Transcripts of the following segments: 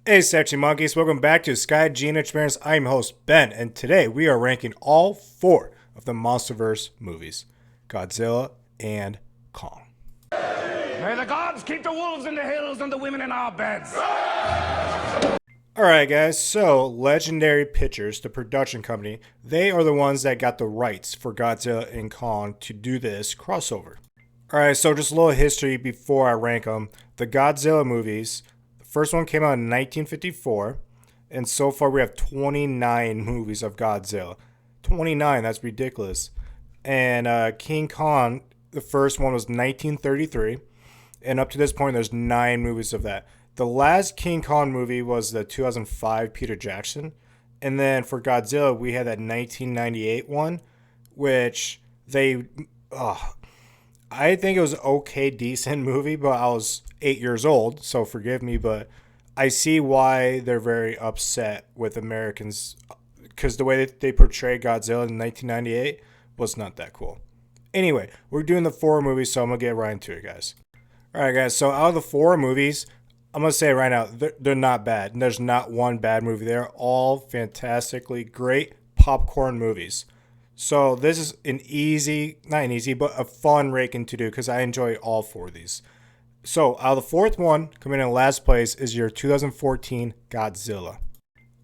Hey, Sexy Monkeys, welcome back to Sky Gene Experience. I'm your host, Ben, and today we are ranking all four of the MonsterVerse movies Godzilla and Kong. May the gods keep the wolves in the hills and the women in our beds. Alright, guys, so Legendary Pictures, the production company, they are the ones that got the rights for Godzilla and Kong to do this crossover. Alright, so just a little history before I rank them. The Godzilla movies. First one came out in 1954, and so far we have 29 movies of Godzilla. 29, that's ridiculous. And King Kong, the first one was 1933, and up to this point there's 9 movies of that. The last King Kong movie was the 2005 Peter Jackson, and then for Godzilla we had that 1998 one, which I think it was an okay, decent movie, but I was 8 years old, so forgive me, but I see why they're very upset with Americans because the way that they portrayed Godzilla in 1998 was not that cool. Anyway, we're doing the 4 movies, so I'm going to get right into it, guys. Alright, guys, so out of the 4 movies, I'm going to say right now, they're not bad. And there's not one bad movie. They're all fantastically great popcorn movies. So this is not an easy, but a fun ranking to do because I enjoy all 4 of these. So out of the 4th one, coming in last place is your 2014 Godzilla.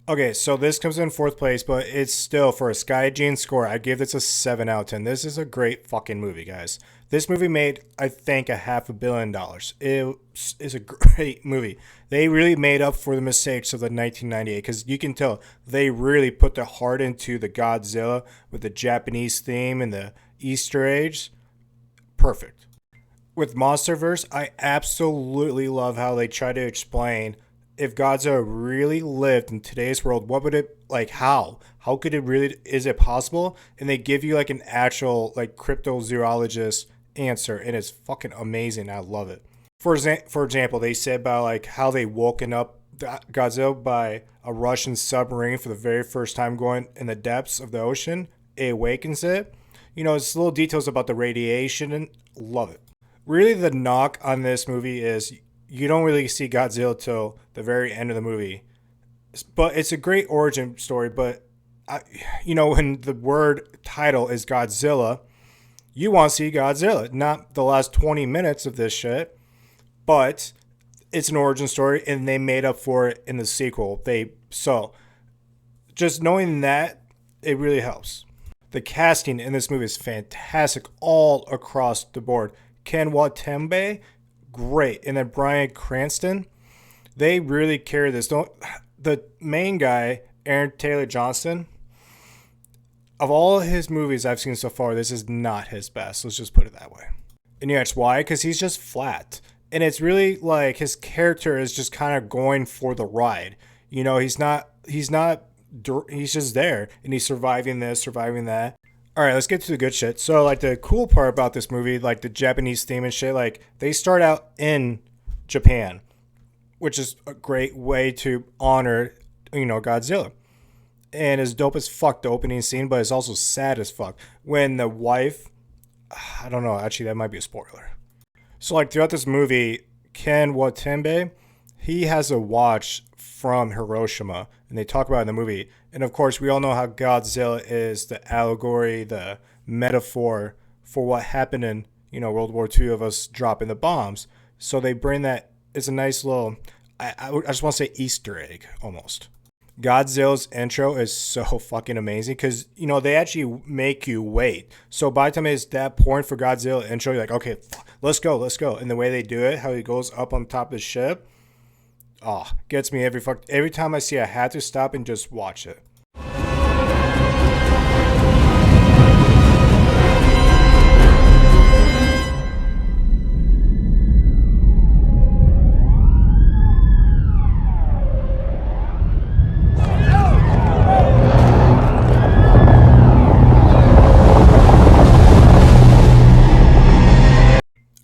Okay, so this comes in 4th place, but it's still, for a Sky Gene score, I give this a 7 out of 10. This is a great fucking movie, guys. This movie made, I think, $500 million. It is a great movie. They really made up for the mistakes of the 1998, because you can tell they really put their heart into the Godzilla with the Japanese theme and the Easter eggs. Perfect. With MonsterVerse, I absolutely love how they try to explain if Godzilla really lived in today's world, what would it, like, how could it really, is it possible? And they give you like an actual like cryptozoologist answer, and it's fucking amazing. I love it. For example, they said about like how they woken up Godzilla by a Russian submarine for the very first time going in the depths of the ocean. It awakens it. You know, it's little details about the radiation, and love it. Really, the knock on this movie is you don't really see Godzilla till the very end of the movie. But it's a great origin story, but when the word title is Godzilla, you want to see Godzilla, not the last 20 minutes of this shit. But it's an origin story, and they made up for it in the sequel. So just knowing that, it really helps. The casting in this movie is fantastic all across the board. Ken Watanabe, great. And then Bryan Cranston, they really carry this. The main guy, Aaron Taylor Johnson, of all his movies I've seen so far, this is not his best. Let's just put it that way. And you ask why? Because he's just flat. And it's really like his character is just kind of going for the ride. You know, he's just there, and he's surviving this, surviving that. All right, let's get to the good shit. So, like, the cool part about this movie, like the Japanese theme and shit, like, they start out in Japan, which is a great way to honor, Godzilla. And it's dope as fuck, the opening scene, but it's also sad as fuck. When the wife, I don't know, actually, that might be a spoiler. So, like, throughout this movie, Ken Watanabe, he has a watch from Hiroshima, and they talk about it in the movie. And of course, we all know how Godzilla is the allegory, the metaphor for what happened in, World War II of us dropping the bombs. So they bring that, it's a nice little, I just want to say Easter egg, almost. Godzilla's intro is so fucking amazing because, they actually make you wait. So by the time it's that point for Godzilla intro, you're like, okay, let's go. And the way they do it, how he goes up on top of the ship, gets me every time I see it. I had to stop and just watch it.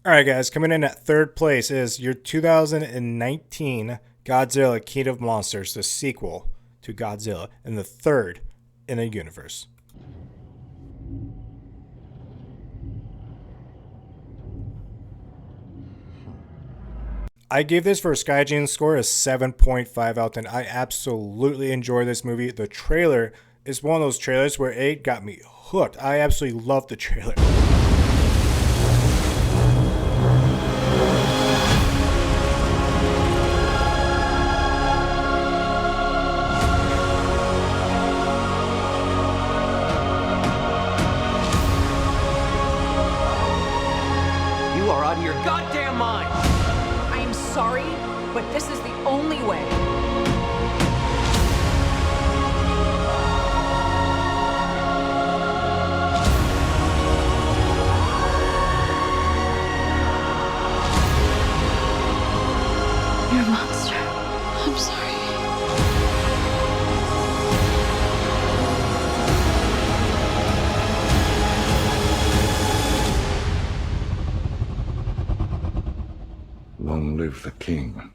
Alright guys, coming in at 3rd place is your 2019 Godzilla King of Monsters, the sequel to Godzilla, and the 3rd in the universe. I gave this for a Skygen score a 7.5 out of 10. I absolutely enjoy this movie. The trailer is one of those trailers where it got me hooked. I absolutely love the trailer. You are out of your goddamn mind! I am sorry, but this is the only way. You're a monster. I'm sorry. Long live the king.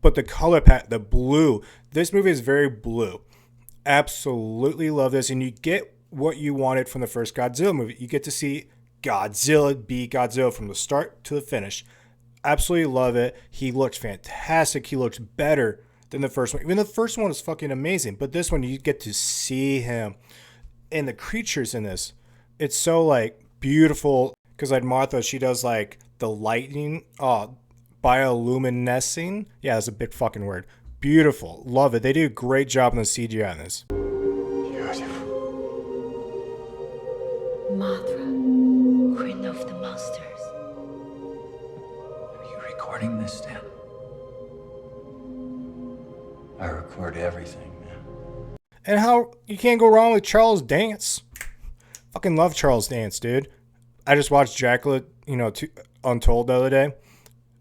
But the color palette, the blue, this movie is very blue. Absolutely love this. And you get what you wanted from the first Godzilla movie. You get to see Godzilla be Godzilla from the start to the finish. Absolutely love it. He looks fantastic. He looks better than the first one. Even the first one was fucking amazing. But this one, you get to see him. And the creatures in this, it's so like beautiful. Because like Martha, she does like the lightning, bioluminescing. Yeah, that's a big fucking word. Beautiful. Love it. They do a great job on the CGI on this. Mothra, queen of the monsters. Are you recording this, Stan? I record everything, man. And how you can't go wrong with Charles Dance. Fucking love Charles Dance, dude. I just watched Dracula, Untold the other day.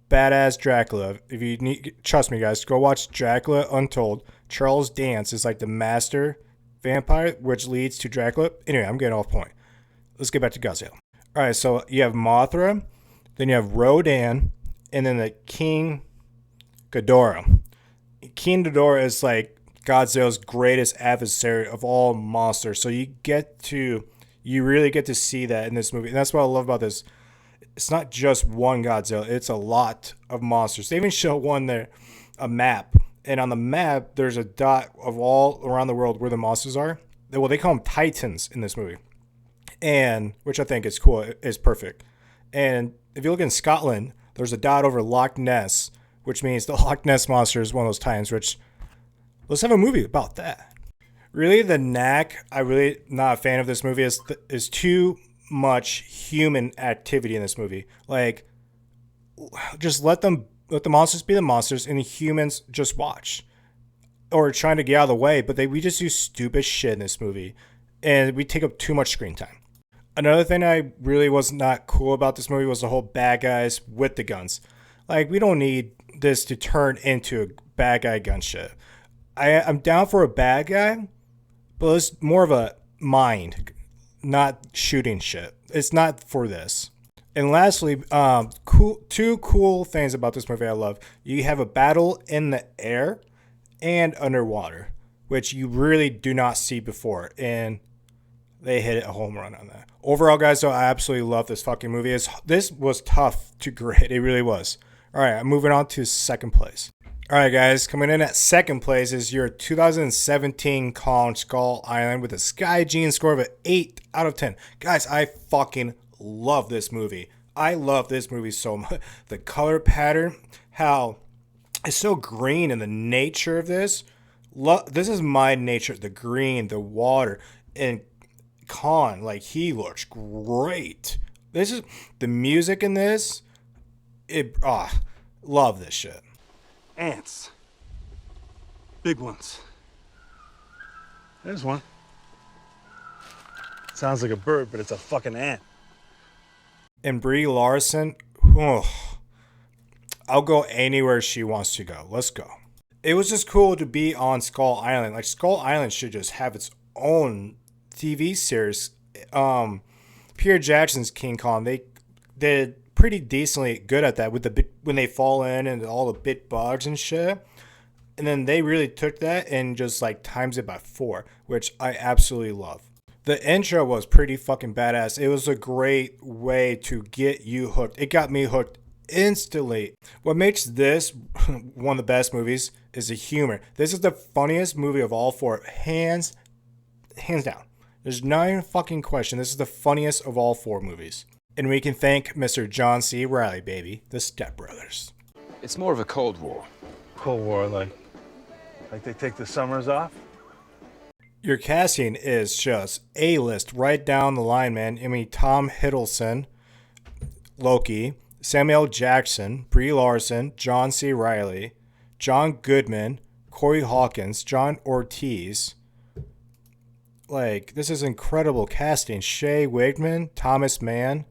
Badass Dracula. If you need, trust me, guys, go watch Dracula Untold. Charles Dance is like the master vampire, which leads to Dracula. Anyway, I'm getting off point. Let's get back to Godzilla. All right, so you have Mothra, then you have Rodan, and then the King Ghidorah. King Ghidorah is like Godzilla's greatest adversary of all monsters. So you really get to see that in this movie. And that's what I love about this. It's not just one Godzilla. It's a lot of monsters. They even show one there, a map. And on the map, there's a dot of all around the world where the monsters are. Well, they call them Titans in this movie. And, which I think is cool, is perfect. And if you look in Scotland, there's a dot over Loch Ness, which means the Loch Ness monster is one of those Titans, which, let's have a movie about that. Really, the knack, I really not a fan of this movie, is too much human activity in this movie. Like, just let the monsters be the monsters and the humans just watch. Or trying to get out of the way, but we just do stupid shit in this movie. And we take up too much screen time. Another thing I really was not cool about this movie was the whole bad guys with the guns. Like, we don't need this to turn into a bad guy gun shit. I'm down for a bad guy, but it's more of a mind, not shooting shit. It's not for this. And lastly, two cool things about this movie I love. You have a battle in the air and underwater, which you really do not see before. And they hit a home run on that. Overall, guys, though, I absolutely love this fucking movie. This was tough to grade. It really was. All right, I'm moving on to second place. All right, guys, coming in at second place is your 2017 Kong Skull Island with a Skygen score of an 8 out of 10. Guys, I fucking love this movie. I love this movie so much. The color pattern, how it's so green, and the nature of this. This is my nature. The green, the water, and Khan, like, he looks great. This is the music in this. Love this shit. Ants. Big ones. There's one. Sounds like a bird, but it's a fucking ant. And Brie Larson, I'll go anywhere she wants to go. Let's go. It was just cool to be on Skull Island. Like, Skull Island should just have its own TV series. Peter Jackson's King Kong, they did pretty decently good at that with when they fall in and all the bit bugs and shit. And then they really took that and just like times it by 4, which I absolutely love. The intro was pretty fucking badass. It was a great way to get you hooked. It got me hooked instantly. What makes this one of the best movies is the humor. This is the funniest movie of all 4, hands down. There's not even a fucking question. This is the funniest of all 4 movies. And we can thank Mr. John C. Reilly, baby, the Step Brothers. It's more of a Cold War. Cold War, like they take the summers off? Your casting is just A-list right down the line, man. I mean, Tom Hiddleston, Loki, Samuel Jackson, Brie Larson, John C. Reilly, John Goodman, Corey Hawkins, John Ortiz. Like, this is incredible casting. Shea Wigman, Thomas Mann.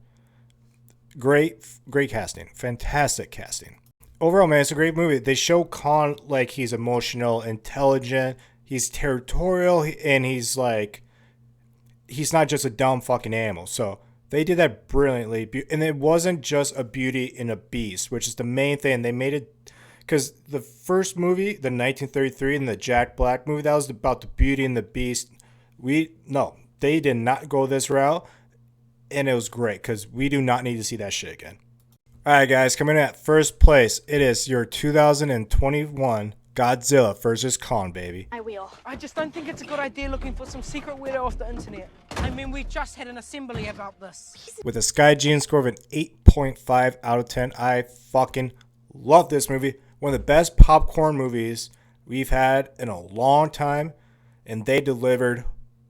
Great casting. Fantastic casting. Overall, man, it's a great movie. They show Khan like he's emotional, intelligent, he's territorial, and he's like, he's not just a dumb fucking animal. So they did that brilliantly. And it wasn't just a Beauty and a Beast, which is the main thing. They made it, because the first movie, the 1933 and the Jack Black movie, that was about the Beauty and the Beast. They did not go this route. And it was great, because we do not need to see that shit again. Alright guys, coming in at first place, it is your 2021 Godzilla vs. Kong, baby. I will. I just don't think it's a good idea looking for some secret weirdo off the internet. I mean, we just had an assembly about this. With a SkyGene score of an 8.5 out of 10, I fucking love this movie. One of the best popcorn movies we've had in a long time, and they delivered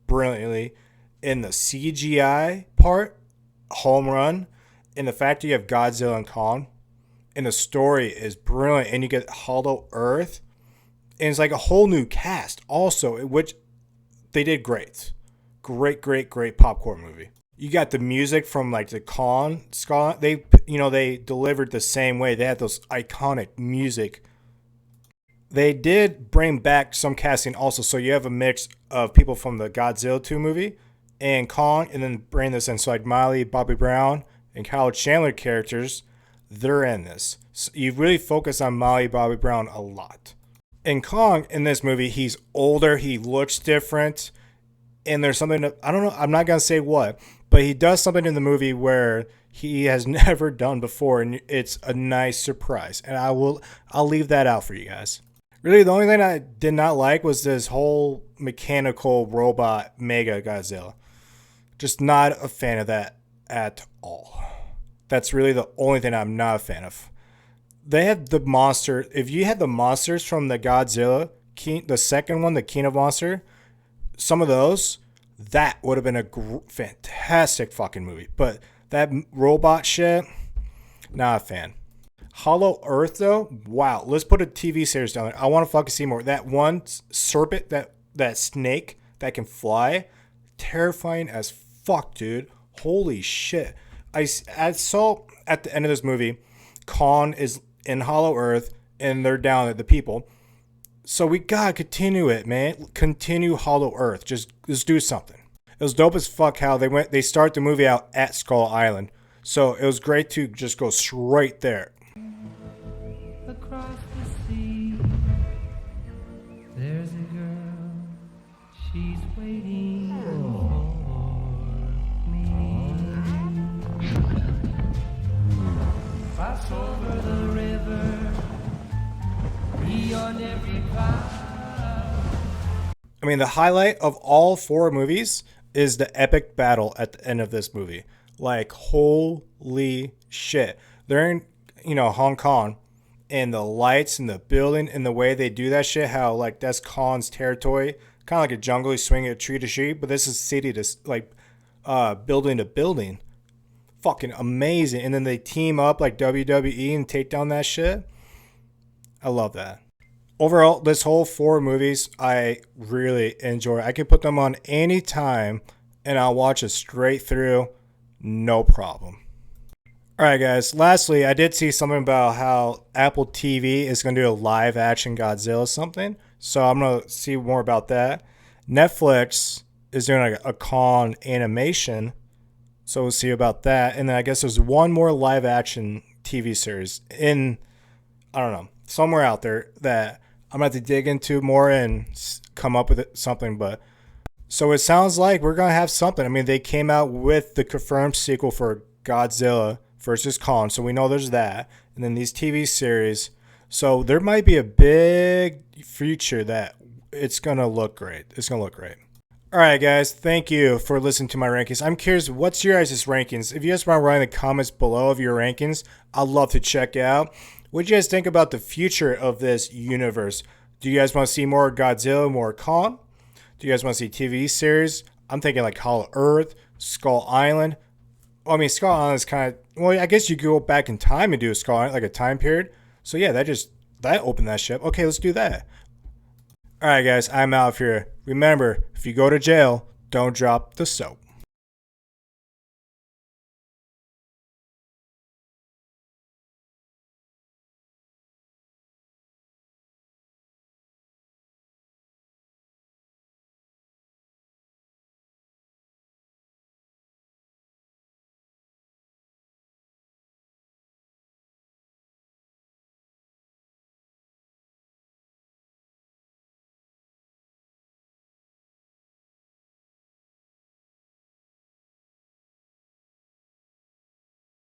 brilliantly. In the CGI part, home run. In the fact that you have Godzilla and Kong, and the story is brilliant, and you get Hollow Earth, and it's like a whole new cast also, which they did great. Great popcorn movie. You got the music from like the Kong Scott. They delivered the same way. They had those iconic music. They did bring back some casting also, so you have a mix of people from the Godzilla 2 movie and Kong, and then bring this in. So like Miley Bobby Brown and Kyle Chandler characters, they're in this. So you really focus on Miley Bobby Brown a lot. And Kong in this movie, he's older, he looks different, and there's something that, I don't know, I'm not gonna say what, but he does something in the movie where he has never done before, and it's a nice surprise. And I'll leave that out for you guys. Really, the only thing I did not like was this whole mechanical robot Mega Godzilla. Just not a fan of that at all. That's really the only thing I'm not a fan of. They had the monster. If you had the monsters from the Godzilla, the second one, the King of Monster, some of those, that would have been a fantastic fucking movie. But that robot shit, not a fan. Hollow Earth though, wow. Let's put a TV series down there. I want to fucking see more. That one serpent, that snake that can fly, terrifying as fuck, dude. Holy shit. I saw at the end of this movie, Kong is in Hollow Earth and they're down at the people. So we gotta continue it, man. Continue Hollow Earth. Just do something. It was dope as fuck how they start the movie out at Skull Island. So it was great to just go straight there. Across the sea, there's a girl, she's waiting for me. Cross over the river, beyond every cloud. I mean, the highlight of all 4 movies is the epic battle at the end of this movie. Like, holy shit. They're in, Hong Kong, and the lights and the building and the way they do that shit, how, like, that's Kong's territory. Kind of like a jungle, you swing a tree to tree, but this is city to, like, building to building. Fucking amazing. And then they team up like WWE and take down that shit. I love that. Overall, this whole 4 movies, I really enjoy. I could put them on any time, and I'll watch it straight through, no problem. Alright guys, lastly, I did see something about how Apple TV is going to do a live action Godzilla something. So I'm going to see more about that. Netflix is doing a Kong animation. So we'll see about that. And then I guess there's one more live action TV series in, I don't know, somewhere out there that I'm going to have to dig into more and come up with something. But so it sounds like we're going to have something. I mean, they came out with the confirmed sequel for Godzilla versus Kong. So we know there's that. And then these TV series. So there might be a big future that it's going to look great. It's going to look great. All right, guys. Thank you for listening to my rankings. I'm curious, what's your guys' rankings? If you guys want to write in the comments below of your rankings, I'd love to check out. What do you guys think about the future of this universe? Do you guys want to see more Godzilla, more Kong? Do you guys want to see TV series? I'm thinking like Hollow Earth, Skull Island. Well, I mean, Skull Island is kind of... Well, I guess you could go back in time and do a Skull Island, like a time period. So yeah, that opened that ship. Okay, let's do that. All right, guys, I'm out of here. Remember, if you go to jail, don't drop the soap.